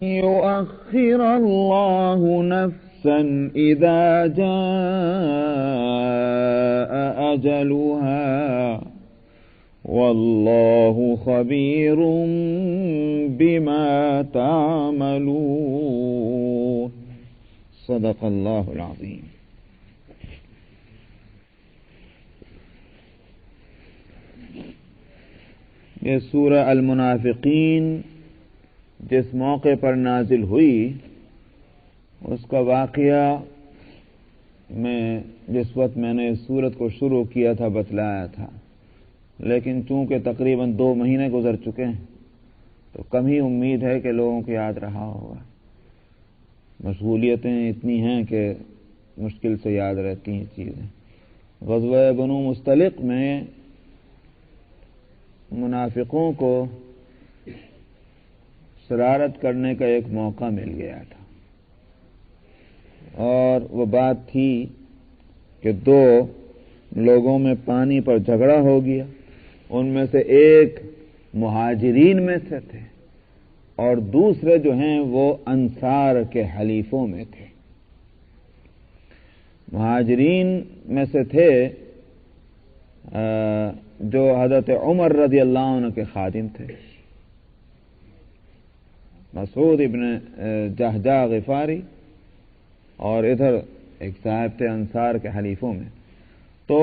يؤخر الله نفسا إذا جاء أجلها والله خبير بما تعملون صدق الله العظيم. یہ سورہ المنافقین جس موقع پر نازل ہوئی اس کا واقعہ میں جس وقت میں نے اس سورت کو شروع کیا تھا بتلایا تھا، لیکن چونکہ تقریباً 2 مہینے گزر چکے ہیں تو کم ہی امید ہے کہ لوگوں کو یاد رہا ہوگا۔ مشغولیتیں اتنی ہیں کہ مشکل سے یاد رہتی ہیں چیزیں۔ غزوہ بنو مستلق میں منافقوں کو شرارت کرنے کا ایک موقع مل گیا تھا، اور وہ بات تھی کہ 2 لوگوں میں پانی پر جھگڑا ہو گیا۔ ان میں سے ایک مہاجرین میں سے تھے اور دوسرے جو ہیں وہ انصار کے حلیفوں میں تھے۔ مہاجرین میں سے تھے جو حضرت عمر رضی اللہ عنہ کے خادم تھے، مسعود ابن جہجہ غفاری، اور ادھر ایک صاحب تھے انصار کے حلیفوں میں۔ تو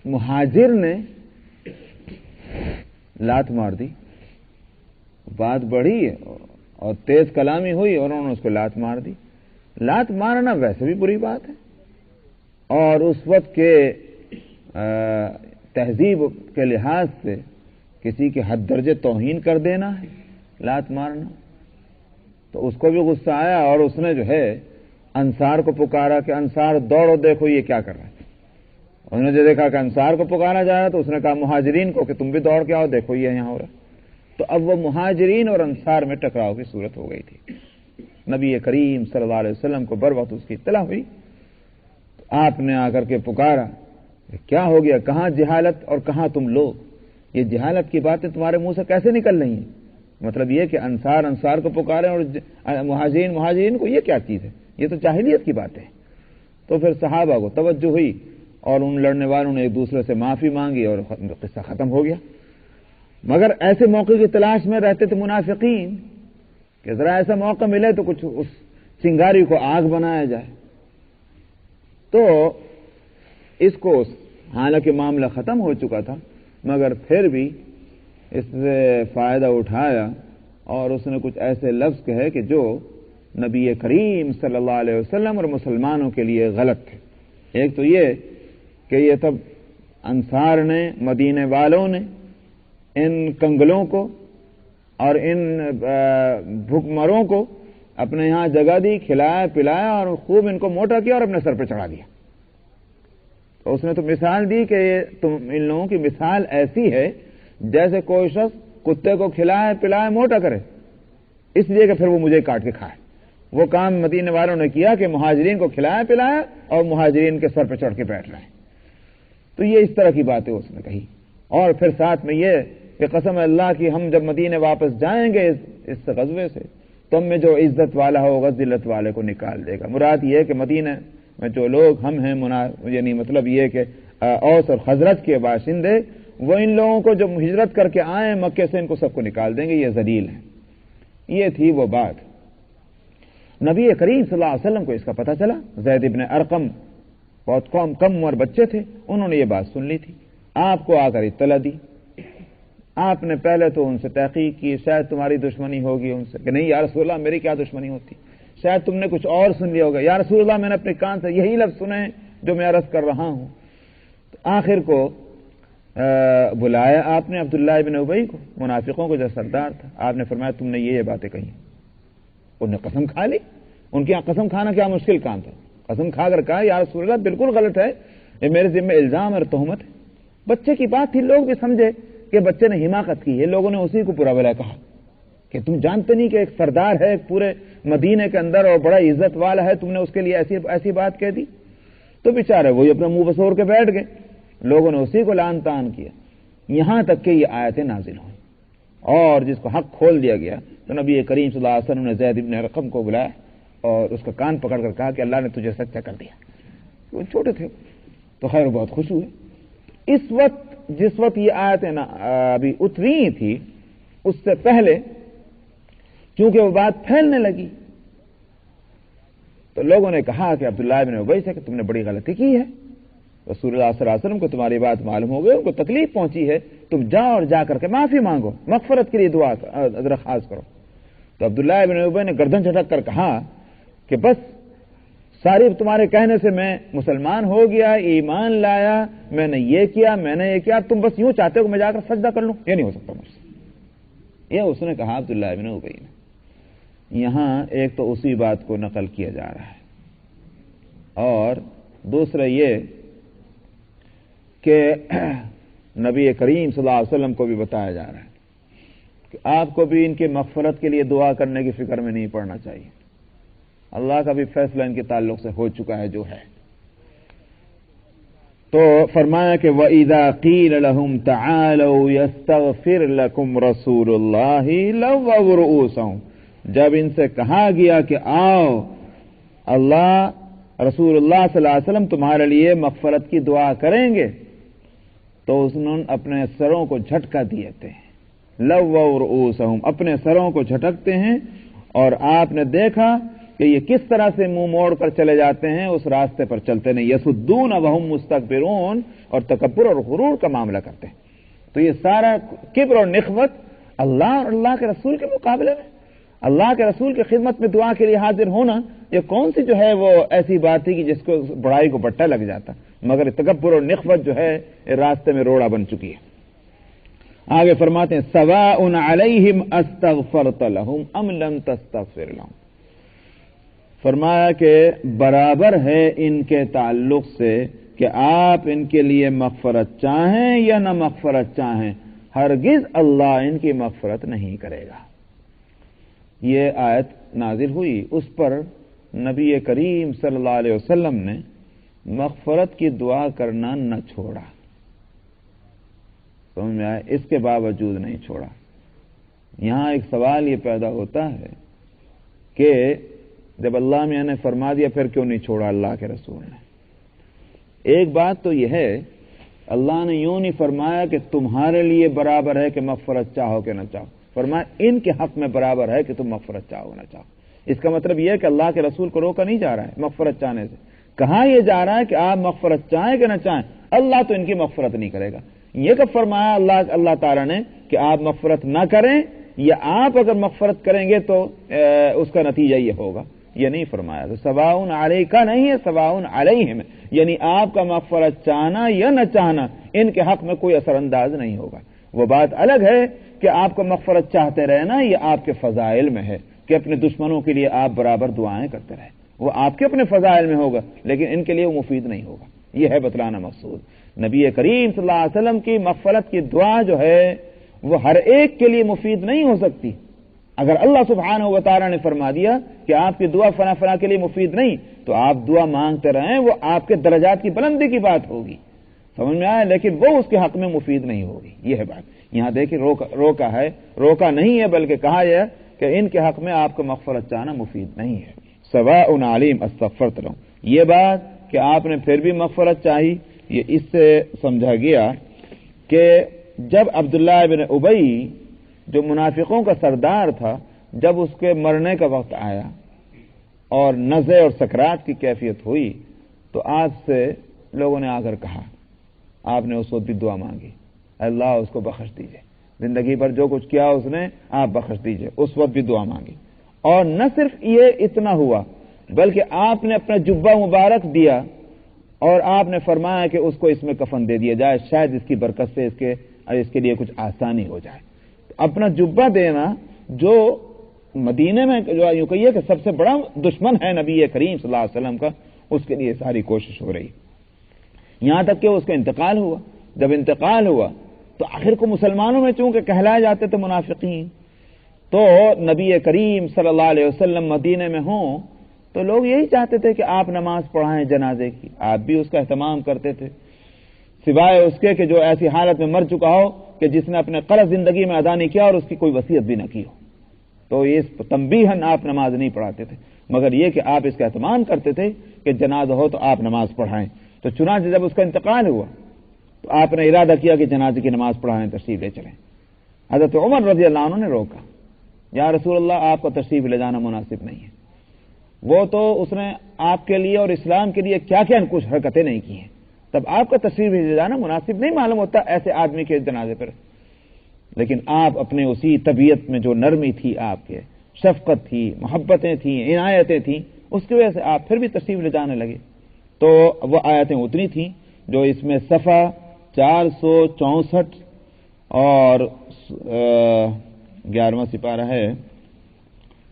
مہاجر نے لات مار دی، بات بڑھی اور تیز کلامی ہوئی اور انہوں نے اس کو لات مار دی۔ لات مارنا ویسے بھی بری بات ہے، اور اس وقت کے تہذیب کے لحاظ سے کسی کے حد درجے توہین کر دینا ہے لات مارنا۔ تو اس کو بھی غصہ آیا اور اس نے جو ہے انصار کو پکارا کہ انصار دوڑو دیکھو یہ کیا کر رہا ہے۔ انہوں نے جو دیکھا کہ انصار کو پکارا جا رہا تو اس نے کہا مہاجرین کو کہ تم بھی دوڑ کے آؤ دیکھو یہ یہاں ہو رہا ہے۔ تو اب وہ مہاجرین اور انصار میں ٹکراؤ کی صورت ہو گئی تھی۔ نبی کریم صلی اللہ علیہ وسلم کو بر وقت اس کی اطلاع ہوئی تو آپ نے آ کر کے پکارا کیا ہو گیا، کہاں جہالت اور کہاں تم لوگ، یہ جہالت کی باتیں تمہارے منہ سے کیسے نکل رہی ہیں؟ مطلب یہ کہ انصار کو پکاریں اور مہاجرین کو، یہ کیا چیز ہے؟ یہ تو جاہلیت کی بات ہے۔ تو پھر صحابہ کو توجہ ہوئی اور ان لڑنے والوں نے ایک دوسرے سے معافی مانگی اور قصہ ختم ہو گیا۔ مگر ایسے موقع کی تلاش میں رہتے تھے منافقین کہ ذرا ایسا موقع ملے تو کچھ اس چنگاری کو آگ بنایا جائے۔ تو اس کو حالانکہ معاملہ ختم ہو چکا تھا مگر پھر بھی اس سے فائدہ اٹھایا اور اس نے کچھ ایسے لفظ کہے کہ جو نبی کریم صلی اللہ علیہ وسلم اور مسلمانوں کے لیے غلط تھے۔ ایک تو یہ کہ یہ تب انصار نے، مدینے والوں نے ان کنگلوں کو اور ان بھوکمروں کو اپنے یہاں جگہ دی، کھلایا پلایا اور خوب ان کو موٹا کیا اور اپنے سر پہ چڑھا دیا۔ تو اس نے تو مثال دی کہ تم ان لوگوں کی مثال ایسی ہے جیسے کوئی شخص کتے کو کھلائے پلائے موٹا کرے اس لیے کہ پھر وہ مجھے کاٹ کے کھائے۔ وہ کام مدینے والوں نے کیا کہ مہاجرین کو کھلایا پلایا اور مہاجرین کے سر پہ چڑھ کے بیٹھ رہے ہیں۔ تو یہ اس طرح کی باتیں اس نے کہی، اور پھر ساتھ میں یہ کہ قسم اللہ کی ہم جب مدینے واپس جائیں گے اس غزوے سے تو ہم میں جو عزت والا ہوگا ذلت والے کو نکال دے گا۔ مراد یہ کہ مدینے میں جو لوگ ہم ہیں یعنی مطلب یہ کہ اوس اور خزرج کے باشندے، وہ ان لوگوں کو جو ہجرت کر کے آئے مکے سے ان کو سب کو نکال دیں گے، یہ ذلیل ہیں۔ یہ تھی وہ بات۔ نبی کریم صلی اللہ علیہ وسلم کو اس کا پتہ چلا۔ زید ابن ارقم بہت کم عمر بچے تھے، انہوں نے یہ بات سن لی تھی، آپ کو آ کر اطلاع دی۔ آپ نے پہلے تو ان سے تحقیق کی، شاید تمہاری دشمنی ہوگی ان سے، کہ نہیں یا رسول اللہ میری کیا دشمنی ہوتی، شاید تم نے کچھ اور سن لیا ہوگا۔ یا رسول اللہ میں نے اپنے کان سے یہی لفظ سنے ہیں جو میں عرض کر رہا ہوں۔ تو آخر کو بلایا آپ نے عبداللہ ابن ابی کو، منافقوں کو جو سردار تھا۔ آپ نے فرمایا تم نے یہ باتیں کہی۔ انہوں نے قسم کھا لی۔ ان کے یہاں قسم کھانا کیا مشکل کام تھا، قسم کھا کر کہا یا رسول اللہ بالکل غلط ہے، یہ میرے ذمہ الزام اور تہمت ہے۔ بچے کی بات تھی، لوگ بھی سمجھے کہ بچے نے حماقت کی ہے، لوگوں نے اسی کو پورا بلا کہا کہ تم جانتے نہیں کہ ایک سردار ہے پورے مدینے کے اندر اور بڑا عزت والا ہے، تم نے اس کے لیے ایسی بات کہہ دی۔ تو بیچارے وہی اپنا منہ بسور کے بیٹھ گئے، لوگوں نے اسی کو لعن طعن کیا، یہاں تک کہ یہ آیتیں نازل ہوئیں۔ اور جس کو حق کھول دیا گیا، تو نبی کریم صلی اللہ علیہ وسلم نے زید بن ارقم کو بلایا اور اس کا کان پکڑ کر کہا کہ اللہ نے تجھے سچا کر دیا. وہ چھوٹے تھے تو خیر بہت خوش ہوئے. اس وقت جس وقت یہ آیتیں ابھی اتری تھی، اس سے پہلے کیونکہ وہ بات پھیلنے لگی تو لوگوں نے کہا کہ عبداللہ بن ابی سے کہ تم نے بڑی غلطی کی ہے، رسول اللہ صلی اللہ علیہ وسلم کو تمہاری بات معلوم ہو گئی، ان کو تکلیف پہنچی ہے، تم جاؤ اور جا کر کے معافی مانگو، مغفرت کے لیے دعا درخواست کرو. تو عبداللہ بن ابی نے گردن جھٹک کر کہا کہ بس ساری تمہارے کہنے سے میں مسلمان ہو گیا، ایمان لایا، میں نے یہ کیا، تم بس یوں چاہتے ہو کہ میں جا کر سجدہ کر لوں، یہ نہیں ہو سکتا مجھ سے. یہ اس نے کہا عبداللہ بن ابی نے. یہاں ایک تو اسی بات کو نقل کیا جا رہا ہے، اور دوسرا یہ کہ نبی کریم صلی اللہ علیہ وسلم کو بھی بتایا جا رہا ہے کہ آپ کو بھی ان کی مغفرت کے لیے دعا کرنے کی فکر میں نہیں پڑنا چاہیے. اللہ کا بھی فیصلہ ان کے تعلق سے ہو چکا ہے جو ہے. تو فرمایا کہ وَإِذَا قِيلَ لَهُمْ تَعَالَوْا يَسْتَغْفِرْ لَكُمْ رَسُولُ اللَّهِ لَوَّوْا رُؤُوسَهُمْ، جب ان سے کہا گیا کہ آؤ رسول اللہ صلی اللہ علیہ وسلم تمہارے لیے مغفرت کی دعا کریں گے، تو انہوں نے اپنے سروں کو جھٹکا دیتے ہیں. لَوَّوْا رُؤُوسَهُمْ، اپنے سروں کو جھٹکتے ہیں. اور آپ نے دیکھا کہ یہ کس طرح سے منہ موڑ کر چلے جاتے ہیں، اس راستے پر چلتے نہیں. یسدون وہم مستکبرون، اور تکبر اور غرور کا معاملہ کرتے ہیں. تو یہ سارا کبر اور نخوت اللہ اور اللہ کے رسول کے مقابلے میں، اللہ کے رسول کی خدمت میں دعا کے لیے حاضر ہونا، یہ کون سی جو ہے وہ ایسی بات تھی کہ جس کو بڑائی کو بٹا لگ جاتا، مگر تکبر اور نخوت جو ہے راستے میں روڑا بن چکی ہے. آگے فرماتے ہیں سواء علیہم استغفرت لہم ام لم تستغفر لہم، فرمایا کہ برابر ہے ان کے تعلق سے کہ آپ ان کے لیے مغفرت چاہیں یا نہ مغفرت چاہیں، ہرگز اللہ ان کی مغفرت نہیں کرے گا. یہ آیت نازل ہوئی، اس پر نبی کریم صلی اللہ علیہ وسلم نے مغفرت کی دعا کرنا نہ چھوڑا. سمجھ میں آئے؟ اس کے باوجود نہیں چھوڑا. یہاں ایک سوال یہ پیدا ہوتا ہے کہ جب اللہ میاں نے فرما دیا پھر کیوں نہیں چھوڑا اللہ کے رسول نے؟ ایک بات تو یہ ہے، اللہ نے یوں نہیں فرمایا کہ تمہارے لیے برابر ہے کہ مغفرت چاہو کہ نہ چاہو، فرمایا ان کے حق میں برابر ہے کہ تم مغفرت چاہو نہ چاہو. اس کا مطلب یہ ہے کہ اللہ کے رسول کو روکا نہیں جا رہا ہے مغفرت چاہنے سے. کہاں یہ جا رہا ہے کہ آپ مغفرت چاہیں کہ نہ چاہیں، اللہ تو ان کی مغفرت نہیں کرے گا. یہ کب فرمایا اللہ تعالیٰ نے کہ آپ مغفرت نہ کریں، یا آپ اگر مغفرت کریں گے تو اس کا نتیجہ یہ ہوگا، یہ نہیں فرمایا. تو سواء علیکا نہیں ہے، سواء علیہم، یعنی آپ کا مغفرت چاہنا یا نہ چاہنا ان کے حق میں کوئی اثر انداز نہیں ہوگا. وہ بات الگ ہے کہ آپ کو مغفرت چاہتے رہنا یہ آپ کے فضائل میں ہے کہ اپنے دشمنوں کے لیے آپ برابر دعائیں کرتے رہیں، وہ آپ کے اپنے فضائل میں ہوگا، لیکن ان کے لیے وہ مفید نہیں ہوگا. یہ ہے بتلانا مقصود. نبی کریم صلی اللہ علیہ وسلم کی مغفرت کی دعا جو ہے وہ ہر ایک کے لیے مفید نہیں ہو سکتی. اگر اللہ سبحانہ و تعالیٰ نے فرما دیا کہ آپ کی دعا فلاں فلاں کے لیے مفید نہیں، تو آپ دعا مانگتے رہیں، وہ آپ کے درجات کی بلندی کی بات ہوگی. سمجھ میں آیا؟ لیکن وہ اس کے حق میں مفید نہیں ہوگی. یہ ہے بات. یہاں دیکھیں روکا ہے، روکا نہیں ہے بلکہ کہا یہ کہ ان کے حق میں آپ کو مغفرت چاہنا مفید نہیں ہے. سواء علیہم استغفرت لہم، یہ بات کہ آپ نے پھر بھی مغفرت چاہی، یہ اس سے سمجھا گیا کہ جب عبداللہ بن ابی جو منافقوں کا سردار تھا، جب اس کے مرنے کا وقت آیا اور نزع اور سکرات کی کیفیت ہوئی، تو آپ سے لوگوں نے آ کر کہا، آپ نے اس وقت بھی دعا مانگی، اللہ اس کو بخش دیجئے، زندگی بھر جو کچھ کیا اس نے آپ بخش دیجئے. اس وقت بھی دعا مانگی. اور نہ صرف یہ اتنا ہوا بلکہ آپ نے اپنا جبہ مبارک دیا اور آپ نے فرمایا کہ اس کو اس میں کفن دے دیا جائے، شاید اس کی برکت سے اس کے لیے کچھ آسانی ہو جائے. اپنا جبہ دینا، جو مدینے میں جو یوں کہیے کہ سب سے بڑا دشمن ہے نبی کریم صلی اللہ علیہ وسلم کا، اس کے لیے ساری کوشش ہو رہی. یہاں تک کہ اس کا انتقال ہوا. جب انتقال ہوا تو آخر کو مسلمانوں میں چونکہ کہلائے جاتے تھے منافقین، تو نبی کریم صلی اللہ علیہ وسلم مدینے میں ہوں تو لوگ یہی چاہتے تھے کہ آپ نماز پڑھائیں جنازے کی. آپ بھی اس کا اہتمام کرتے تھے. سوائے اس کے کہ جو ایسی حالت میں مر چکا ہو کہ جس نے اپنے قرض زندگی میں ادا نہیں کیا اور اس کی کوئی وصیت بھی نہ کی ہو، تو اس تنبیہن آپ نماز نہیں پڑھاتے تھے، مگر یہ کہ آپ اس کا اہتمام کرتے تھے کہ جنازہ ہو تو آپ نماز پڑھائیں۔ تو چنانچہ جب اس کا انتقال ہوا تو آپ نے ارادہ کیا کہ جنازے کی نماز پڑھانے تشریف لے چلیں۔ حضرت عمر رضی اللہ عنہ نے روکا، یا رسول اللہ آپ کو تشریف لے جانا مناسب نہیں ہے، وہ تو اس نے آپ کے لیے اور اسلام کے لیے کیا کیا کچھ حرکتیں نہیں کی ہیں، تب آپ کا تشریف لے جانا مناسب نہیں معلوم ہوتا ایسے آدمی کے جنازے پر۔ لیکن آپ اپنے اسی طبیعت میں جو نرمی تھی، آپ کے شفقت تھی، محبتیں تھیں، عنایتیں تھیں، اس کی وجہ سے آپ پھر بھی تشریف لے جانے لگے۔ تو وہ آیتیں اتنی تھیں جو اس میں صفحہ 464 اور 11واں سپارہ ہے،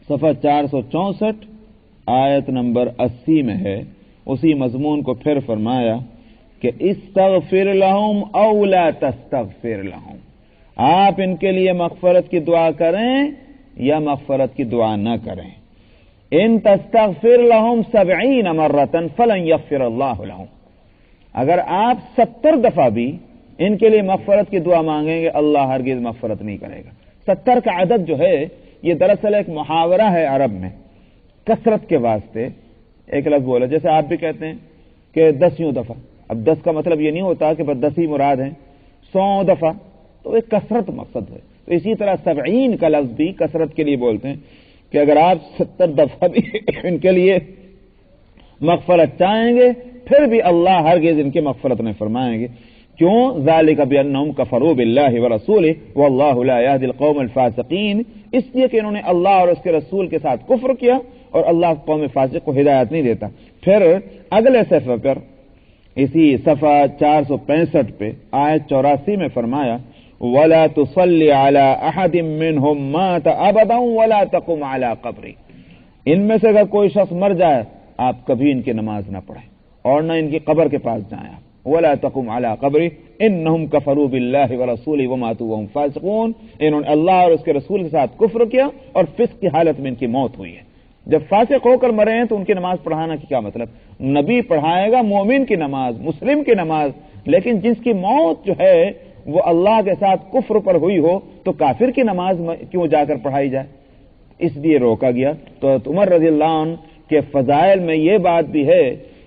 صفحہ 464 آیت نمبر 80 میں ہے، اسی مضمون کو پھر فرمایا کہ استغفر لہم او لا تستغفر لہم، آپ ان کے لیے مغفرت کی دعا کریں یا مغفرت کی دعا نہ کریں۔ ان تستغفر لہم 70 مرۃ فلن یغفر اللہ لہم، اگر آپ 70 دفعہ بھی ان کے لیے مغفرت کی دعا مانگیں گے اللہ ہرگز مغفرت نہیں کرے گا۔ 70 کا عدد جو ہے یہ دراصل ایک محاورہ ہے عرب میں، کثرت کے واسطے ایک لفظ بولا، جیسے آپ بھی کہتے ہیں کہ 10 دفعہ، اب 10 کا مطلب یہ نہیں ہوتا کہ بس 10 ہی مراد ہیں، 100 دفعہ، تو ایک کثرت مقصد ہے۔ تو اسی طرح 70 کا لفظ بھی کثرت کے لیے بولتے ہیں کہ اگر آپ 70 دفعہ بھی ان کے لیے مغفرت چاہیں گے پھر بھی اللہ ہرگز ان کی مغفرت نہیں فرمائیں گے۔ کیوں؟ ذالک بانہم کفروا باللہ ورسولہ واللہ لا یہدی القوم الفاسقین، اس لیے کہ انہوں نے اللہ اور اس کے رسول کے ساتھ کفر کیا اور اللہ قوم فاسق کو ہدایت نہیں دیتا۔ پھر اگلے صفحے پر اسی صفحہ 465 پہ آیت 84 میں فرمایا وَلَا تُصَلِّ عَلَىٰ أَحَدٍ مِّنْهُمْ مَاتَ أَبَدًا وَلَا تَقُمْ عَلَىٰ قَبْرِهِ، ان میں سے اگر کوئی شخص مر جائے آپ کبھی ان کی نماز نہ پڑھیں اور نہ ان کی قبر کے پاس جائیں آپ۔ وَلَا تَقُمْ عَلَىٰ قَبْرِهِ إِنَّهُمْ كَفَرُوا بِاللَّهِ وَرَسُولِهِ وَمَاتُوا وَهُمْ فَاسِقُونَ، انہوں نے اللہ اور اس کے رسول کے ساتھ کفر کیا اور فسق کی حالت میں ان کی موت ہوئی ہے۔ جب فاسق ہو کر مرے ہیں تو ان کی نماز پڑھانا کی کیا مطلب؟ نبی پڑھائے گا مومن کی نماز، مسلم کی نماز، لیکن جس کی موت جو ہے وہ اللہ کے ساتھ کفر پر ہوئی ہو تو کافر کی نماز کیوں جا کر پڑھائی جائے؟ اس لیے روکا گیا۔ تو عمر رضی اللہ عنہ کے فضائل میں یہ بات بھی ہے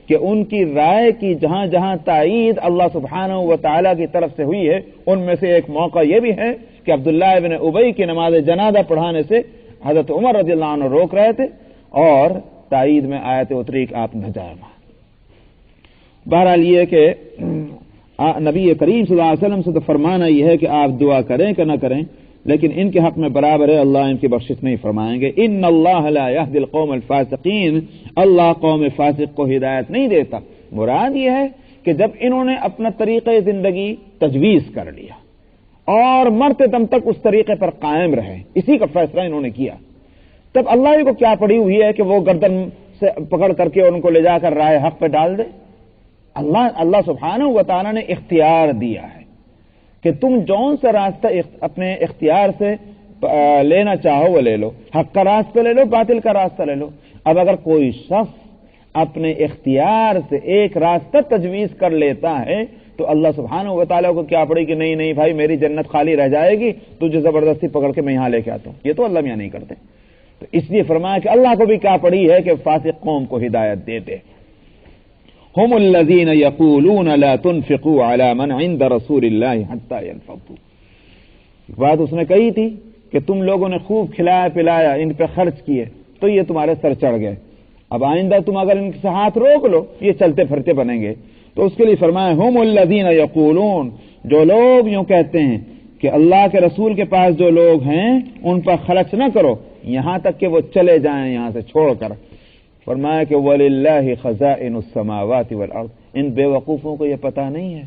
کہ ان کی رائے کی جہاں جہاں تائید اللہ سبحانہ و تعالیٰ کی طرف سے ہوئی ہے، ان میں سے ایک موقع یہ بھی ہے کہ عبداللہ ابن ابی کی نماز جنازہ پڑھانے سے حضرت عمر رضی اللہ عنہ روک رہے تھے اور تائید میں آیت اتری کہ آپ نہ جائیں۔ بہرحال یہ کہ نبی کریم صلی اللہ علیہ وسلم سے تو فرمانا یہ ہے کہ آپ دعا کریں کہ نہ کریں، لیکن ان کے حق میں برابر ہے اللہ ان کی بخشش نہیں فرمائیں گے۔ ان اللہ لا یہدی القوم الفاسقین، اللہ قوم فاسق کو ہدایت نہیں دیتا۔ مراد یہ ہے کہ جب انہوں نے اپنا طریقہ زندگی تجویز کر لیا اور مرتے دم تک اس طریقے پر قائم رہے، اسی کا فیصلہ انہوں نے کیا، تب اللہ کو کیا پڑی ہوئی ہے کہ وہ گردن سے پکڑ کر کے ان کو لے جا کر راہ حق پہ ڈال دے؟ اللہ سبحانہ و تعالیٰ نے اختیار دیا ہے کہ تم جون سا راستہ اپنے اختیار سے لینا چاہو وہ لے لو، حق کا راستہ لے لو، باطل کا راستہ لے لو۔ اب اگر کوئی شخص اپنے اختیار سے ایک راستہ تجویز کر لیتا ہے تو اللہ سبحانہ و تعالیٰ کو کیا پڑی کہ نہیں نہیں بھائی میری جنت خالی رہ جائے گی، تجھے زبردستی پکڑ کے میں یہاں لے کے آتا ہوں، یہ تو اللہ میاں نہیں کرتے۔ تو اس لیے فرمایا کہ اللہ کو بھی کیا پڑی ہے کہ فاسق قوم کو ہدایت دے دے۔ هم الذين يقولون لا تنفقوا على من عند رسول الله حتى ينفضوا، بات اس نے کہی تھی کہ تم لوگوں نے خوب کھلایا پلایا، ان پہ خرچ کیے تو یہ تمہارے سر چڑھ گئے، اب آئندہ تم اگر ان سے ہاتھ روک لو یہ چلتے پھرتے بنیں گے۔ تو اس کے لیے فرمایا هم الذين يقولون، جو لوگ یوں کہتے ہیں کہ اللہ کے رسول کے پاس جو لوگ ہیں ان پر خرچ نہ کرو یہاں تک کہ وہ چلے جائیں یہاں سے چھوڑ کر۔ فرمایا کہ وَلِلَّهِ خَزَائِنُ السَّمَاوَاتِ وَالْأَرْضِ، ان بے وقوفوں کو یہ پتہ نہیں ہے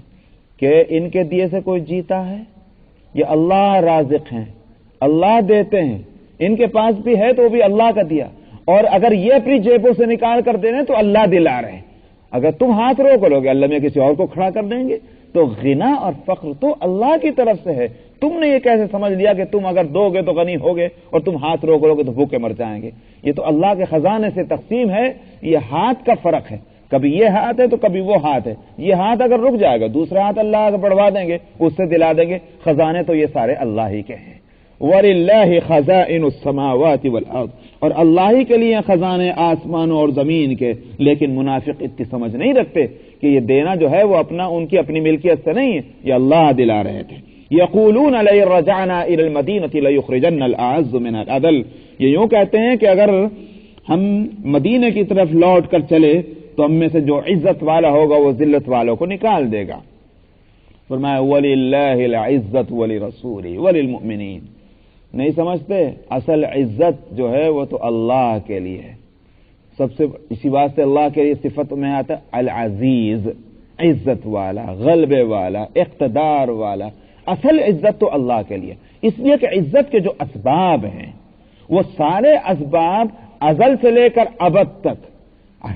کہ ان کے دیے سے کوئی جیتا ہے، یہ اللہ رازق ہیں، اللہ دیتے ہیں، ان کے پاس بھی ہے تو وہ بھی اللہ کا دیا، اور اگر یہ اپنی جیبوں سے نکال کر دے رہے تو اللہ دلا رہے ہیں، اگر تم ہاتھ روک لو گے اللہ میں کسی اور کو کھڑا کر دیں گے۔ تو غنا اور فقر تو اللہ کی طرف سے ہے، تم نے یہ کیسے سمجھ لیا کہ تم اگر دو گے تو غنی ہوگے اور تم ہاتھ روک لو گے تو بھوکے مر جائیں گے؟ یہ تو اللہ کے خزانے سے تقسیم ہے، یہ ہاتھ کا فرق ہے، کبھی یہ ہاتھ ہے تو کبھی وہ ہاتھ ہے. یہ ہاتھ اگر رک جائے گا دوسرا ہاتھ اللہ اگر بڑھوا دیں گے اس سے دلا دیں گے. خزانے تو یہ سارے اللہ ہی کے ہیں. وَلِلَّهِ خَزَائِنُ السَّمَاوَاتِ وَالْأَرْضِ، اور اللہ ہی کے لیے خزانے آسمانوں اور زمین کے. لیکن منافق اتنی سمجھ نہیں رکھتے کہ یہ دینا جو ہے وہ ان کی اپنی ملکیت سے نہیں ہے، یہ اللہ دلا رہے تھے. یقولون لئن رجعنا الى المدینۃ لیخرجن الاعز من الاذل، یہ یوں کہتے ہیں کہ اگر ہم مدینے کی طرف لوٹ کر چلے تو ہم میں سے جو عزت والا ہوگا وہ ذلت والوں کو نکال دے گا. فرمایا وَلِلَّهِ الْعِزَّةُ وَلِرَسُولِهِ وَلِلْمُؤْمِنِينَ. نہیں سمجھتے اصل عزت جو ہے وہ تو اللہ کے لیے ہے. سب سے اسی واسطے اللہ کے لیے صفت میں آتا العزیز، عزت والا، غلبے والا، اقتدار والا. اصل عزت تو اللہ کے لیے، اس لیے کہ عزت کے جو اسباب ہیں وہ سارے اسباب ازل سے لے کر ابد تک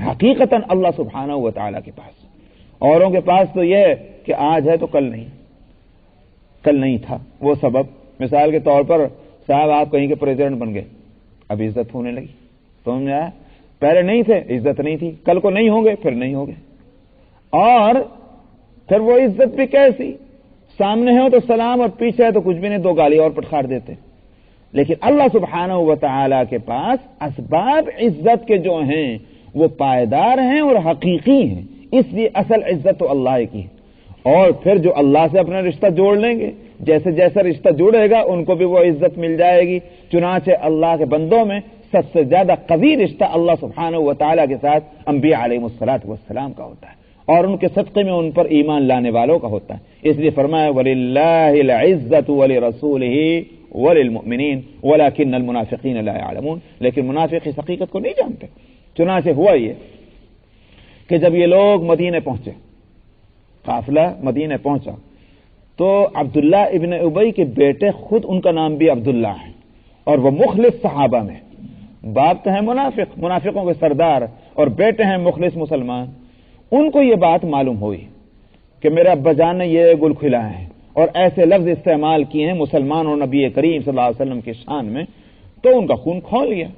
حقیقتاً اللہ سبحانہ و تعالیٰ کے پاس. اوروں کے پاس تو یہ ہے کہ آج ہے تو کل نہیں تھا. وہ سبب مثال کے طور پر صاحب آپ کہیں کے پریزیڈنٹ بن گئے، اب عزت ہونے لگی. سمجھ میں آیا؟ پہلے نہیں تھے، عزت نہیں تھی. کل کو نہیں ہوں گے، پھر نہیں ہوں گے. اور پھر وہ عزت بھی کیسی، سامنے ہو تو سلام اور پیچھے ہے تو کچھ بھی نہیں، دو گالی اور پٹخار دیتے. لیکن اللہ سبحانہ و تعالی کے پاس اسباب عزت کے جو ہیں وہ پائیدار ہیں اور حقیقی ہیں. اس لیے اصل عزت تو اللہ کی ہے. اور پھر جو اللہ سے اپنا رشتہ جوڑ لیں گے، جیسے جیسا رشتہ جڑے گا ان کو بھی وہ عزت مل جائے گی. چنانچہ اللہ کے بندوں میں سب سے زیادہ قوی رشتہ اللہ سبحانہ و تعالیٰ کے ساتھ انبیاء علیہ الصلوۃ والسلام کا ہوتا ہے، اور ان کے صدقے میں ان پر ایمان لانے والوں کا ہوتا ہے. اس لیے فرمایا وَلِلَّهِ الْعِزَّةُ وَلِرَسُولِهِ وَلِلْمُؤْمِنِينَ وَلَكِنَّ الْمُنَافِقِينَ لَا يَعْلَمُونَ. لیکن منافق اس حقیقت کو نہیں جانتے. چنانچہ ہوا یہ کہ جب یہ لوگ مدینے پہنچے، قافلہ مدینے پہنچا، تو عبداللہ ابن ابی کے بیٹے خود ان کا نام بھی عبداللہ ہے، اور وہ مخلص صحابہ میں. باپ تو ہیں منافقوں کے سردار، اور بیٹے ہیں مخلص مسلمان. ان کو یہ بات معلوم ہوئی کہ میرے ابا جان نے یہ گل کھلائے ہیں اور ایسے لفظ استعمال کیے ہیں مسلمان اور نبی کریم صلی اللہ علیہ وسلم کی شان میں، تو ان کا خون کھول لیا.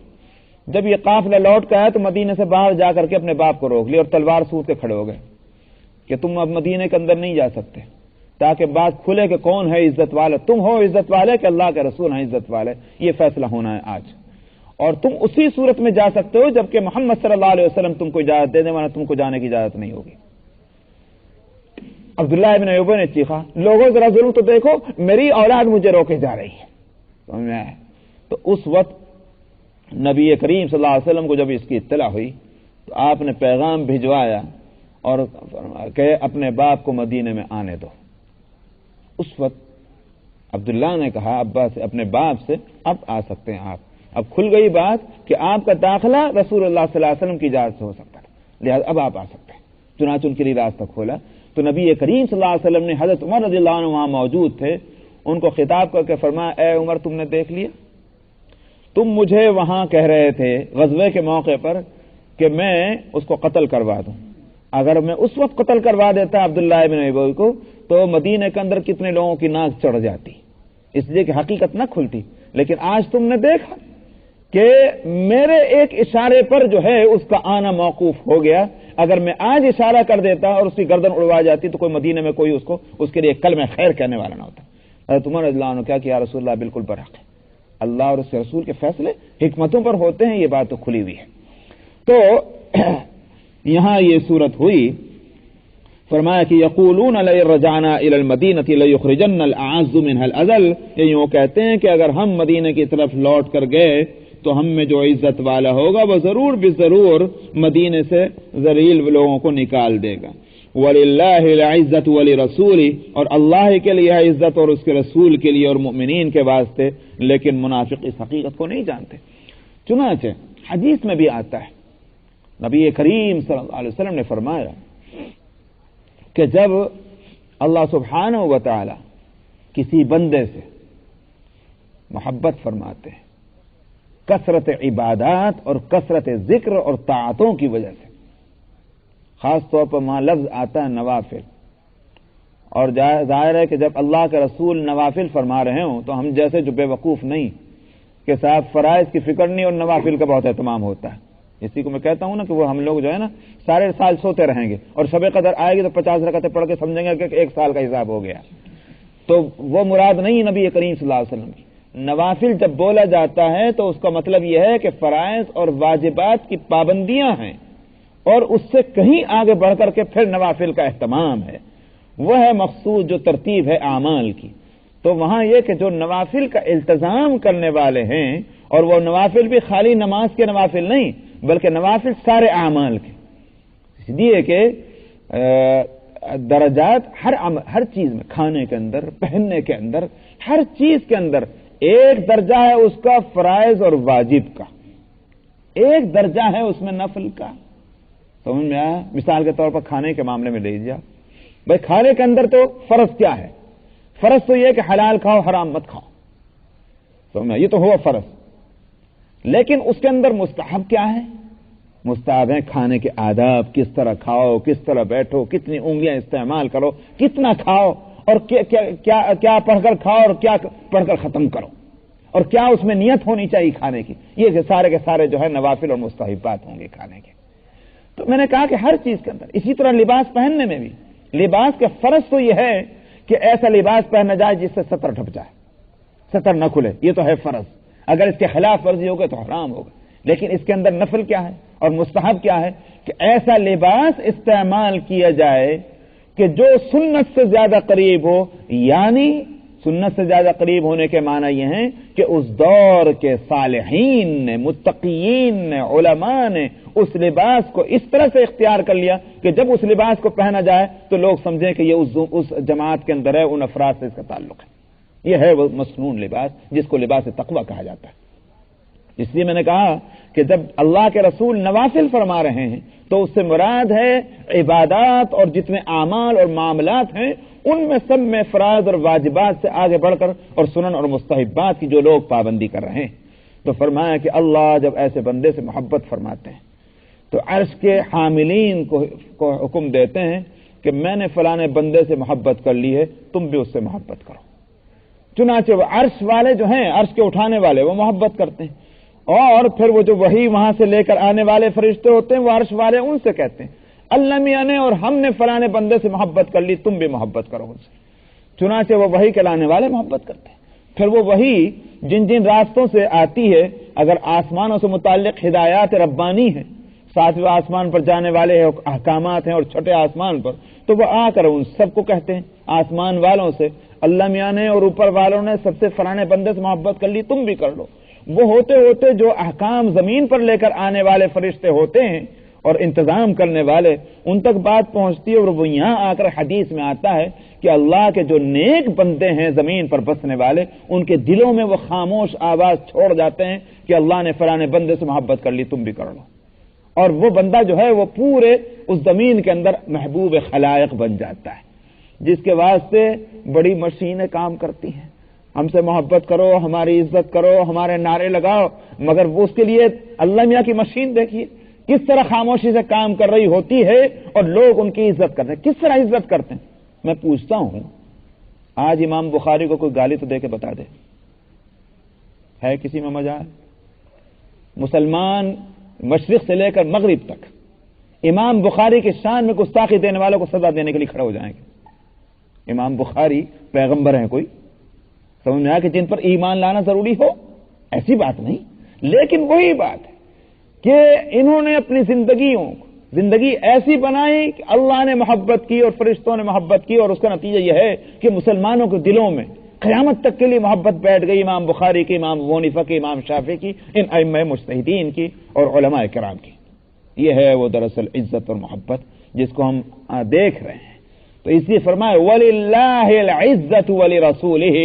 جب یہ قافلہ لوٹ کے آیا تو مدینے سے باہر جا کر کے اپنے باپ کو روک لیا اور تلوار سوٹ کے کھڑے ہو گئے کہ تم اب مدینے کے اندر نہیں جا سکتے، تاکہ بات کھلے کہ کون ہے عزت والا. تم ہو عزت والے کہ اللہ کے رسول ہیں عزت والے، یہ فیصلہ ہونا ہے آج. اور تم اسی صورت میں جا سکتے ہو جبکہ محمد صلی اللہ علیہ وسلم تم کو اجازت دے دیں، ورنہ تم کو جانے کی اجازت نہیں ہوگی. عبداللہ ابن ابی نے چیخا لوگوں ذرا ضرور تو دیکھو، میری اولاد مجھے روکے جا رہی ہے. سمجھ میں آیا؟ تو اس وقت نبی کریم صلی اللہ علیہ وسلم کو جب اس کی اطلاع ہوئی تو آپ نے پیغام بھجوایا اور کہ اپنے باپ کو مدینے میں آنے دو. اس وقت عبداللہ نے کہا ابا سے، اپنے باپ سے، اب آ سکتے ہیں آپ. اب کھل گئی بات کہ آپ کا داخلہ رسول اللہ صلی اللہ علیہ وسلم کی اجازت سے ہو سکتا ہے، لہذا اب آپ آ سکتے ہیں. چنانچہ ان کے لیے راستہ کھولا. تو نبی کریم صلی اللہ علیہ وسلم نے حضرت عمر رضی اللہ عنہ وہاں موجود تھے، ان کو خطاب کر کے فرمایا اے عمر تم نے دیکھ لیا، تم مجھے وہاں کہہ رہے تھے غزوے کے موقع پر کہ میں اس کو قتل کروا دوں. اگر میں اس وقت قتل کروا دیتا عبداللہ ابن ابی کو تو مدینے کے اندر کتنے لوگوں کی ناک چڑھ جاتی، اس لیے کہ حقیقت نہ کھلتی. لیکن آج تم نے دیکھا کہ میرے ایک اشارے پر جو ہے اس کا آنا موقوف ہو گیا. اگر میں آج اشارہ کر دیتا اور اس کی گردن اڑوا جاتی تو کوئی مدینے میں کوئی اس کے لیے کلمہ خیر کہنے والا نہ ہوتا. حضرت عمر رضی اللہ عنہ کیا کہ یا رسول اللہ بالکل برحق ہے، اللہ اور اس کے رسول کے فیصلے حکمتوں پر ہوتے ہیں، یہ بات تو کھلی ہوئی ہے. تو یہاں یہ صورت ہوئی، فرمایا کہ یقولون لئن رجعنا الى المدینۃ لیخرجن الاعز منها الاذل. یہ یوں کہتے ہیں کہ اگر ہم مدینے کی طرف لوٹ کر گئے تو ہم میں جو عزت والا ہوگا وہ ضرور بضرور مدینے سے ذلیل لوگوں کو نکال دے گا. وَلِلَّهِ الْعِزَّةُ وَلِرَسُولِهِ، اور اللہ کے لیے ہے عزت اور اس کے رسول کے لیے اور مؤمنین کے واسطے. لیکن منافق اس حقیقت کو نہیں جانتے. چنانچہ حدیث میں بھی آتا ہے نبی کریم صلی اللہ علیہ وسلم نے فرمایا کہ جب اللہ سبحانہ و تعالی کسی بندے سے محبت فرماتے ہیں کثرت عبادات اور کثرت ذکر اور طاعتوں کی وجہ سے، خاص طور پر وہاں لفظ آتا ہے نوافل، اور ظاہر ہے کہ جب اللہ کے رسول نوافل فرما رہے ہوں تو ہم جیسے جو بے وقوف نہیں کہ صاحب فرائض کی فکر نہیں اور نوافل کا بہت اہتمام ہوتا ہے. اسی کو میں کہتا ہوں نا کہ وہ ہم لوگ جو ہے نا سارے سال سوتے رہیں گے اور شب قدر آئے گی تو 50 رکعتیں پڑھ کے سمجھیں گے کہ 1 سال کا حساب ہو گیا. تو وہ مراد نہیں نبی کریم صلی اللہ علیہ وسلم کی. نوافل جب بولا جاتا ہے تو اس کا مطلب یہ ہے کہ فرائض اور واجبات کی پابندیاں ہیں اور اس سے کہیں آگے بڑھ کر کے پھر نوافل کا اہتمام ہے. وہ ہے مقصود جو ترتیب ہے اعمال کی. تو وہاں یہ کہ جو نوافل کا التزام کرنے والے ہیں، اور وہ نوافل بھی خالی نماز کے نوافل نہیں بلکہ نوافل سارے اعمال کے، اس لیے کہ درجات ہر چیز میں، کھانے کے اندر، پہننے کے اندر، ہر چیز کے اندر ایک درجہ ہے اس کا فرائض اور واجب کا، ایک درجہ ہے اس میں نفل کا. سمجھ میں آیا؟ مثال کے طور پر کھانے کے معاملے میں لے لیجیے. بھائی کھانے کے اندر تو فرض کیا ہے؟ فرض تو یہ کہ حلال کھاؤ حرام مت کھاؤ، سمجھ میں؟ یہ تو ہوا فرض. لیکن اس کے اندر مستحب کیا ہے؟ مستحب ہیں کھانے کے آداب، کس طرح کھاؤ، کس طرح بیٹھو، کتنی انگلیاں استعمال کرو، کتنا کھاؤ، اور کیا پڑھ کر کھاؤ اور کیا پڑھ کر ختم کرو، اور کیا اس میں نیت ہونی چاہیے کھانے کی. یہ کہ سارے کے سارے جو ہے نوافل اور مستحبات ہوں گے کھانے کے. تو میں نے کہا کہ ہر چیز کے اندر، اسی طرح لباس پہننے میں بھی، لباس کا فرض تو یہ ہے کہ ایسا لباس پہنا جائے جس سے سطر ڈھک جائے، سطر نہ کھلے، یہ تو ہے فرض. اگر اس کے خلاف ورزی ہوگا تو حرام ہوگا. لیکن اس کے اندر نفل کیا ہے اور مستحب کیا ہے؟ کہ ایسا لباس استعمال کیا جائے کہ جو سنت سے زیادہ قریب ہو. یعنی سنت سے زیادہ قریب ہونے کے معنی یہ ہیں کہ اس دور کے صالحین نے، متقین نے، علماء نے اس لباس کو اس طرح سے اختیار کر لیا کہ جب اس لباس کو پہنا جائے تو لوگ سمجھیں کہ یہ اس جماعت کے اندر ہے، ان افراد سے اس کا تعلق ہے. یہ ہے وہ مسنون لباس جس کو لباس تقویٰ کہا جاتا ہے. اس لیے میں نے کہا کہ جب اللہ کے رسول نوافل فرما رہے ہیں تو اس سے مراد ہے عبادات اور جتنے اعمال اور معاملات ہیں ان میں سب میں فرائض اور واجبات سے آگے بڑھ کر اور سنن اور مستحبات کی جو لوگ پابندی کر رہے ہیں. تو فرمایا کہ اللہ جب ایسے بندے سے محبت فرماتے ہیں تو عرش کے حاملین کو حکم دیتے ہیں کہ میں نے فلانے بندے سے محبت کر لی ہے، تم بھی اس سے محبت کرو. چنانچہ وہ عرش والے جو ہیں، عرش کے اٹھانے والے، وہ محبت کرتے ہیں. اور پھر وہ جو وہی وہاں سے لے کر آنے والے فرشتے ہوتے ہیں وہ عرش والے ان سے کہتے ہیں اللہ میاں نے اور ہم نے فلانے بندے سے محبت کر لی، تم بھی محبت کرو ان سے. چنانچہ وہ وہی کے لانے والے محبت کرتے ہیں. پھر وہ وہی جن جن راستوں سے آتی ہے، اگر آسمانوں سے متعلق ہدایات ربانی ہیں، ساتویں آسمان پر جانے والے احکامات ہیں اور چھٹے آسمان پر، تو وہ آ کر ان سب کو کہتے ہیں آسمان والوں سے اللہ میاں نے اور اوپر والوں نے سب سے فلانے بندے سے محبت کر لی، تم بھی کر لو. وہ ہوتے ہوتے جو احکام زمین پر لے کر آنے والے فرشتے ہوتے ہیں اور انتظام کرنے والے، ان تک بات پہنچتی ہے اور وہ یہاں آ کر حدیث میں آتا ہے کہ اللہ کے جو نیک بندے ہیں زمین پر بسنے والے، ان کے دلوں میں وہ خاموش آواز چھوڑ جاتے ہیں کہ اللہ نے فلانے بندے سے محبت کر لی، تم بھی کر لو. اور وہ بندہ جو ہے وہ پورے اس زمین کے اندر محبوب خلائق بن جاتا ہے، جس کے واسطے بڑی مشینیں کام کرتی ہیں. ہم سے محبت کرو، ہماری عزت کرو، ہمارے نعرے لگاؤ، مگر وہ اس کے لیے اللہ میاں کی مشین دیکھیے کس طرح خاموشی سے کام کر رہی ہوتی ہے اور لوگ ان کی عزت کرتے ہیں. کس طرح عزت کرتے ہیں؟ میں پوچھتا ہوں، آج امام بخاری کو کوئی گالی تو دے کے بتا دے، ہے کسی میں مجال؟ مسلمان مشرق سے لے کر مغرب تک امام بخاری کی شان میں گستاخی دینے والوں کو سزا دینے کے لیے کھڑے ہو جائیں گے. امام بخاری پیغمبر ہیں کوئی؟ سمجھ میں آیا کہ جن پر ایمان لانا ضروری ہو؟ ایسی بات نہیں، لیکن وہی بات ہے کہ انہوں نے اپنی زندگی ایسی بنائی کہ اللہ نے محبت کی اور فرشتوں نے محبت کی، اور اس کا نتیجہ یہ ہے کہ مسلمانوں کے دلوں میں قیامت تک کے لیے محبت بیٹھ گئی امام بخاری کی، امام ابو حنیفہ کی، امام شافعی کی، ان ائمہ مجتہدین کی اور علماء کرام کی. یہ ہے وہ دراصل عزت اور محبت جس کو ہم دیکھ رہے ہیں. تو اس لیے فرمایا وَلِلَّهِ الْعِزَّةُ وَلِرَسُولِهِ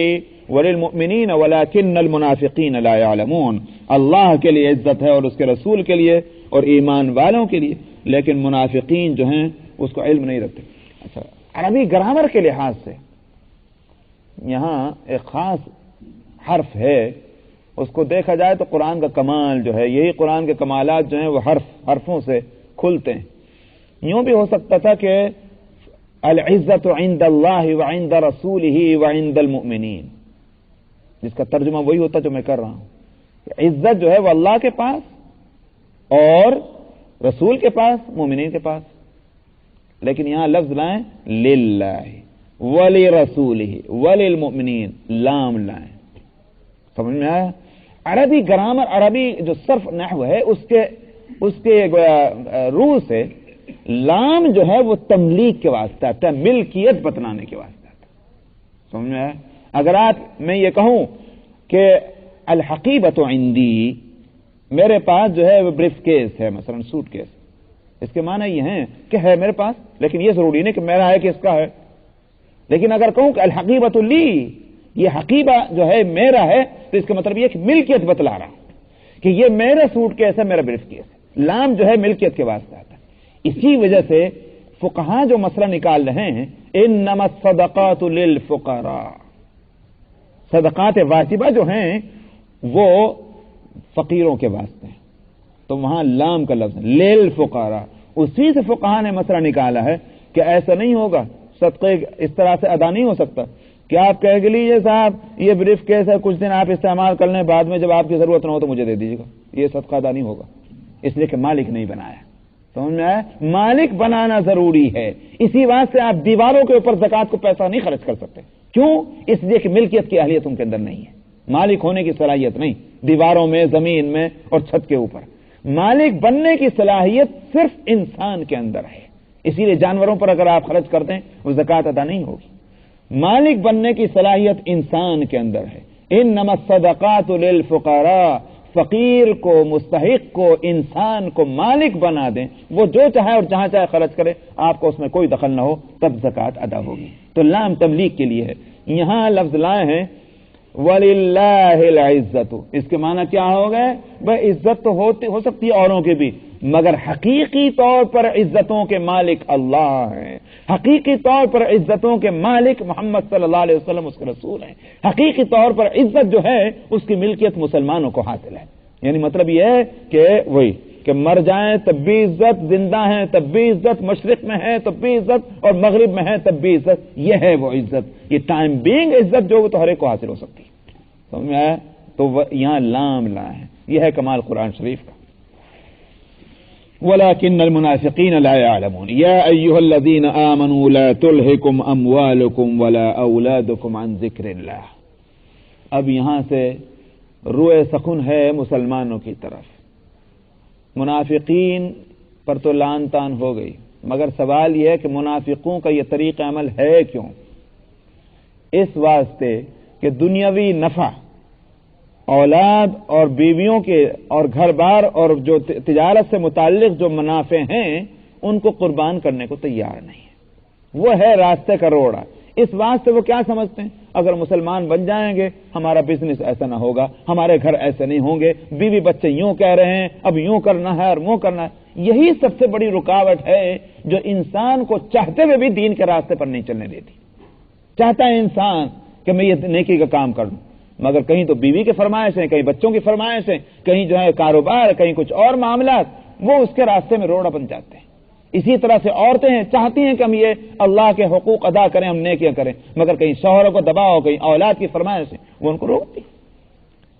وَلِلْمُؤْمِنِينَ وَلَكِنَّ الْمُنَافِقِينَ لَا يَعْلَمُونَ. اللہ کے لیے عزت ہے اور اس کے رسول کے لیے اور ایمان والوں کے لیے، لیکن منافقین جو ہیں اس کو علم نہیں رکھتے. اچھا، عربی گرامر کے لحاظ سے یہاں ایک خاص حرف ہے، اس کو دیکھا جائے تو قرآن کا کمال جو ہے، یہی قرآن کے کمالات جو ہیں وہ حرفوں سے کھلتے ہیں. یوں بھی ہو سکتا تھا کہ العزت عند اللہ وعند رسولہ وعند المؤمنین، جس کا ترجمہ وہی ہوتا جو میں کر رہا ہوں. عزت جو ہے وہ اللہ کے پاس اور رسول کے پاس، مومنین کے پاس. لیکن یہاں لفظ لائیں للہ ولی رسولہ وللمؤمنین، لام لائیں. سمجھ میں آیا؟ عربی گرامر، عربی جو صرف نحو ہے اس کے روح سے لام جو ہے وہ تملیک کے واسطے آتا ہے، ملکیت بتلانے کے واسطے آتا ہے. سمجھ میں آیا؟ اگر میں یہ کہوں کہ الحقیبۃ عندی، میرے پاس جو ہے وہ بریف کیس ہے، مثلا سوٹ کیس، اس کے معنی یہ ہیں کہ ہے میرے پاس، لیکن یہ ضروری نہیں کہ میرا ہے کہ اس کا ہے. لیکن اگر کہوں کہ الحقیبۃ لی، یہ حقیبہ جو ہے میرا ہے، تو اس کا مطلب یہ کہ ملکیت بتلا رہا ہوں کہ یہ میرا سوٹ کیس ہے، میرا بریف کیس ہے. لام جو ہے ملکیت کے واسطے آتا ہے. اسی وجہ سے فقہاء جو مسئلہ نکال رہے ہیں انما الصدقات للفقراء، صدقات واجبہ جو ہیں وہ فقیروں کے واسطے ہیں، تو وہاں لام کا لفظ للفقراء. اسی سے فقہاء نے مسئلہ نکالا ہے کہ ایسا نہیں ہوگا، صدقے اس طرح سے ادا نہیں ہو سکتا کہ آپ کہہ کہ لیجیے صاحب یہ بریف کیس ہے، کچھ دن آپ استعمال کر لیں، بعد میں جب آپ کی ضرورت نہ ہو تو مجھے دے دیجیے گا. یہ صدقہ ادا نہیں ہوگا، اس لیے کہ مالک نہیں بنایا. سمجھ میں آیا؟ مالک بنانا ضروری ہے. اسی واسطے آپ دیواروں کے اوپر زکوٰۃ کو پیسہ نہیں خرچ کر سکتے. کیوں؟ اس لیے کہ ملکیت کی اہلیت ان کے اندر نہیں ہے، مالک ہونے کی صلاحیت نہیں. دیواروں میں، زمین میں اور چھت کے اوپر مالک بننے کی صلاحیت صرف انسان کے اندر ہے. اسی لیے جانوروں پر اگر آپ خرچ کرتے ہیں وہ زکوٰۃ ادا نہیں ہوگی. مالک بننے کی صلاحیت انسان کے اندر ہے. انما الصدقات للفقراء، فقیر کو، مستحق کو، انسان کو مالک بنا دیں، وہ جو چاہے اور جہاں چاہے خرچ کرے، آپ کو اس میں کوئی دخل نہ ہو، تب زکوٰۃ ادا ہوگی. تو لام تملیک کے لیے ہے. یہاں لفظ لائے ہیں وَلِلَّهِ الْعِزَّةُ، اس کے معنی کیا ہو گئے؟ بھائی عزت تو ہو سکتی ہے اوروں کی بھی، مگر حقیقی طور پر عزتوں کے مالک اللہ ہیں. حقیقی طور پر عزتوں کے مالک محمد صلی اللہ علیہ وسلم اس کے رسول ہیں. حقیقی طور پر عزت جو ہے اس کی ملکیت مسلمانوں کو حاصل ہے. یعنی مطلب یہ ہے کہ وہی کہ مر جائیں تب بھی عزت، زندہ ہیں تب بھی عزت، مشرق میں ہے تب بھی عزت اور مغرب میں ہے تب بھی عزت. یہ ہے وہ عزت، یہ ٹائم بینگ عزت جو تو ہر ایک کو حاصل ہو سکتی ہے. سمجھ میں آیا؟ تو یہاں لام لا ہے. یہ ہے کمال قرآن شریف کا. وَلَكِنَّ الْمُنَافِقِينَ لَا يَعْلَمُونَ يَا أَيُّهَا الَّذِينَ آمَنُوا لَا تُلْهِكُمْ أَمْوَالُكُمْ وَلَا أَوْلَادُكُمْ عَنْ ذِكْرِ اللَّهِ. اب یہاں سے روئے سخن ہے مسلمانوں کی طرف. منافقین پر تو لان تان ہو گئی، مگر سوال یہ ہے کہ منافقوں کا یہ طریقہ عمل ہے کیوں؟ اس واسطے کہ دنیاوی نفع، اولاد اور بیویوں کے اور گھر بار اور جو تجارت سے متعلق جو منافع ہیں ان کو قربان کرنے کو تیار نہیں ہے. وہ ہے راستے کا روڑا. اس واسطے وہ کیا سمجھتے ہیں؟ اگر مسلمان بن جائیں گے ہمارا بزنس ایسا نہ ہوگا، ہمارے گھر ایسے نہیں ہوں گے، بیوی بچے یوں کہہ رہے ہیں، اب یوں کرنا ہے اور وہ کرنا ہے. یہی سب سے بڑی رکاوٹ ہے جو انسان کو چاہتے ہوئے بھی دین کے راستے پر نہیں چلنے دیتی. چاہتا ہے انسان کہ میں یہ نیکی کا کام کر لوں، مگر کہیں تو بیوی کی فرمائش ہے، کہیں بچوں کی فرمائش ہے، کہیں جو ہے کاروبار، کہیں کچھ اور معاملات، وہ اس کے راستے میں روڑا بن جاتے ہیں. اسی طرح سے عورتیں ہیں، چاہتی ہیں کہ ہم یہ اللہ کے حقوق ادا کریں، ہم نیکیاں کریں، مگر کہیں شوہروں کو دباؤ، کہیں اولاد کی فرمائش ہے، وہ ان کو روکتی.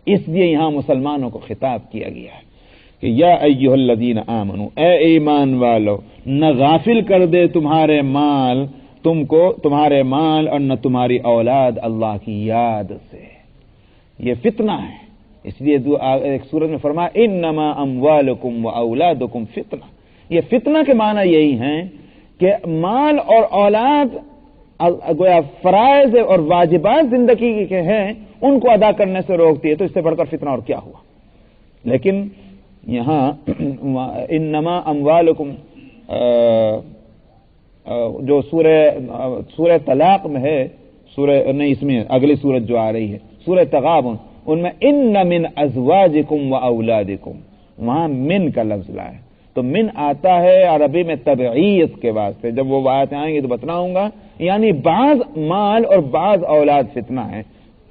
اس لیے یہاں مسلمانوں کو خطاب کیا گیا ہے کہ یا ایھا الذین آمنو، اے ایمان والو، نہ غافل کر دے تمہارے مال تم کو، تمہارے مال اور نہ تمہاری اولاد اللہ کی یاد سے. یہ فتنہ ہے. اس لیے ایک سورت میں فرمایا انما اموالکم و اولادکم فتنہ. یہ فتنہ کے معنی یہی ہیں کہ مال اور اولاد گویا فرائض اور واجبات زندگی کے ہیں ان کو ادا کرنے سے روکتی ہے. تو اس سے بڑھ کر فتنہ اور کیا ہوا؟ لیکن یہاں انما اموالکم جو سورہ طلاق میں ہے، نہیں اس میں اگلی سورت جو آ رہی ہے سورہ تغابن، ان میں ان من ازواجکم و اولادکم، وہاں من کا لفظ لائے. تو من آتا ہے عربی میں تبعیض کے واسطے. جب وہ آیتیں آئیں گی تو بتلاؤں گا. یعنی بعض مال اور بعض اولاد فتنہ ہے،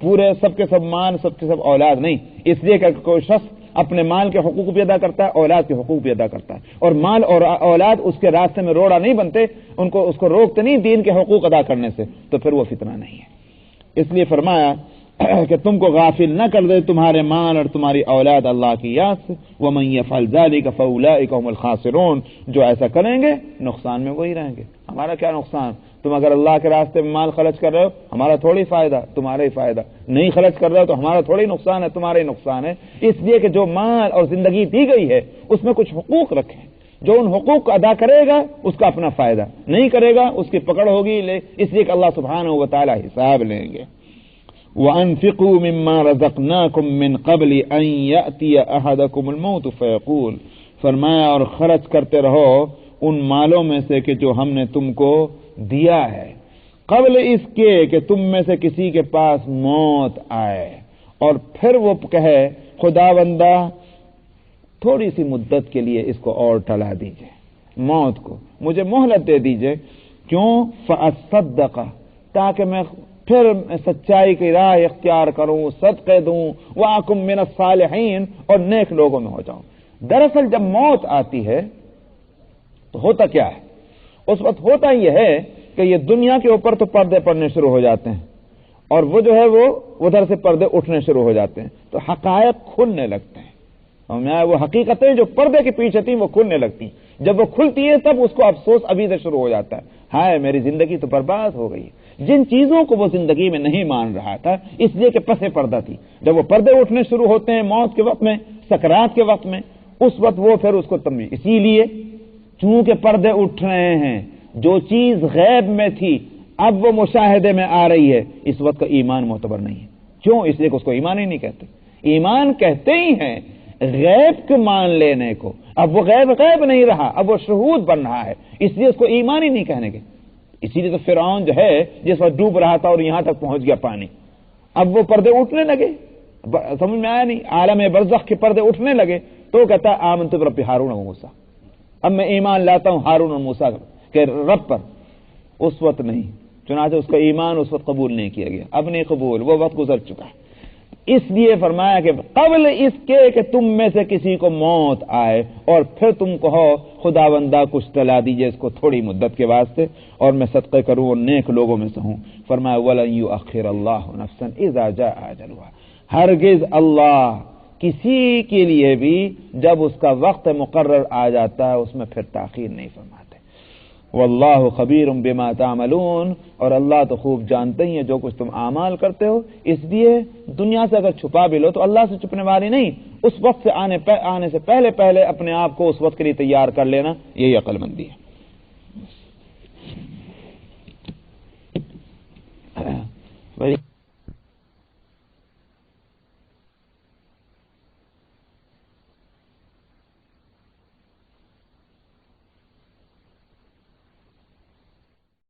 پورے سب کے سب مال، سب کے سب اولاد نہیں. اس لیے کہ کوئی شخص اپنے مال کے حقوق بھی ادا کرتا ہے، اولاد کے حقوق بھی ادا کرتا ہے، اور مال اور اولاد اس کے راستے میں روڑا نہیں بنتے، اس کو روکتے نہیں دین کے حقوق ادا کرنے سے، تو پھر وہ فتنہ نہیں ہے. اس لیے فرمایا کہ تم کو غافل نہ کر دے تمہارے مال اور تمہاری اولاد اللہ کی یاد سے. وَمَن يَفْعَلْ ذَلِكَ فَأُولَٰئِكَ هُمُ الْخَاسِرُونَ. جو ایسا کریں گے نقصان میں وہی رہیں گے. ہمارا کیا نقصان؟ تم اگر اللہ کے راستے میں مال خرچ کر رہے ہو ہمارا تھوڑی فائدہ، تمہارا ہی فائدہ. نہیں خرچ کر رہے ہو تو ہمارا تھوڑی نقصان ہے، تمہارا ہی نقصان ہے. اس لیے کہ جو مال اور زندگی دی گئی ہے اس میں کچھ حقوق رکھیں. جو ان حقوق کو ادا کرے گا اس کا اپنا فائدہ، نہیں کرے گا اس کی پکڑ ہوگی. اس لیے کہ اللہ سبحانہ و تعالی حساب لیں گے. وَأَنفِقُوا مِمَّا رَزَقْنَاكُم مِّن قَبْلِ أَن يَأْتِيَ أَحَدَكُمُ الْمَوْتُ فَيَقُولَ. فرمایا اور خرچ کرتے رہو ان مالوں میں سے کہ جو ہم نے تم کو دیا ہے قبل اس کے کہ تم میں سے کسی کے پاس موت آئے اور پھر وہ کہے خداوندہ تھوڑی سی مدت کے لیے اس کو اور ٹلا دیجئے، موت کو مجھے مہلت دے دیجئے. کیوں؟ فَأَصَّدَّقَ، تاکہ میں پھر سچائی کی راہ اختیار کروں، صدقے دوں، وَأَكُن مِّنَ الصَّالِحِينَ، اور نیک لوگوں میں ہو جاؤں. دراصل جب موت آتی ہے تو ہوتا کیا ہے؟ اس وقت ہوتا یہ ہے کہ یہ دنیا کے اوپر تو پردے پڑنے شروع ہو جاتے ہیں اور وہ جو ہے وہ ادھر سے پردے اٹھنے شروع ہو جاتے ہیں، تو حقائق کھلنے لگتے ہیں. وہ حقیقتیں جو پردے کے پیچھے تھیں وہ کھلنے لگتی ہیں. جب وہ کھلتی ہے تب اس کو افسوس ابھی سے شروع ہو جاتا ہے، ہائے میری زندگی تو برباد ہو گئی. جن چیزوں کو وہ زندگی میں نہیں مان رہا تھا اس لیے کہ پس پردہ تھی، جب وہ پردے اٹھنے شروع ہوتے ہیں موت کے وقت میں، سکرات کے وقت میں، اس وقت وہ پھر اس کو تمبی. اسی لیے چونکہ پردے اٹھ رہے ہیں، جو چیز غیب میں تھی اب وہ مشاہدے میں آ رہی ہے، اس وقت کا ایمان معتبر نہیں ہے. کیوں؟ اس لیے کہ اس کو ایمان ہی نہیں کہتے. ایمان کہتے ہی ہیں غیب کو مان لینے کو. اب وہ غیب نہیں رہا، اب وہ شہود بن رہا ہے، اس لیے اس کو ایمان ہی نہیں کہنے کے. اسی لیے تو فرعون جو ہے جس وقت ڈوب رہا تھا اور یہاں تک پہنچ گیا پانی، اب وہ پردے اٹھنے لگے. سمجھ میں آیا نہیں؟ عالم برزخ کے پردے اٹھنے لگے تو کہتا ہے آمنت برب ہارون و موسیٰ، اب میں ایمان لاتا ہوں ہارون اور موسیٰ کے رب پر. اس وقت نہیں، چنانچہ اس کا ایمان اس وقت قبول نہیں کیا گیا. اب نہیں قبول، وہ وقت گزر چکا ہے. اس لیے فرمایا کہ قبل اس کے کہ تم میں سے کسی کو موت آئے اور پھر تم کہو خداوندہ کچھ ٹلا دیجئے اس کو تھوڑی مدت کے واسطے اور میں صدقے کروں اور نیک لوگوں میں سے ہوں. فرمایا وَلَن يُؤَخِّرَ اللَّهُ نَفْسًا إِذَا جَاءَ أَجَلُهَا. ہرگز اللہ کسی کے لیے بھی جب اس کا وقت مقرر آ جاتا ہے اس میں پھر تاخیر نہیں فرماتے. واللہ خبیر بما تعملون، اور اللہ تو خوب جانتے ہی ہیں جو کچھ تم اعمال کرتے ہو. اس لیے دنیا سے اگر چھپا بھی لو تو اللہ سے چھپنے والی نہیں، اس وقت سے آنے سے پہلے اپنے آپ کو اس وقت کے لیے تیار کر لینا، یہی عقل مندی ہے.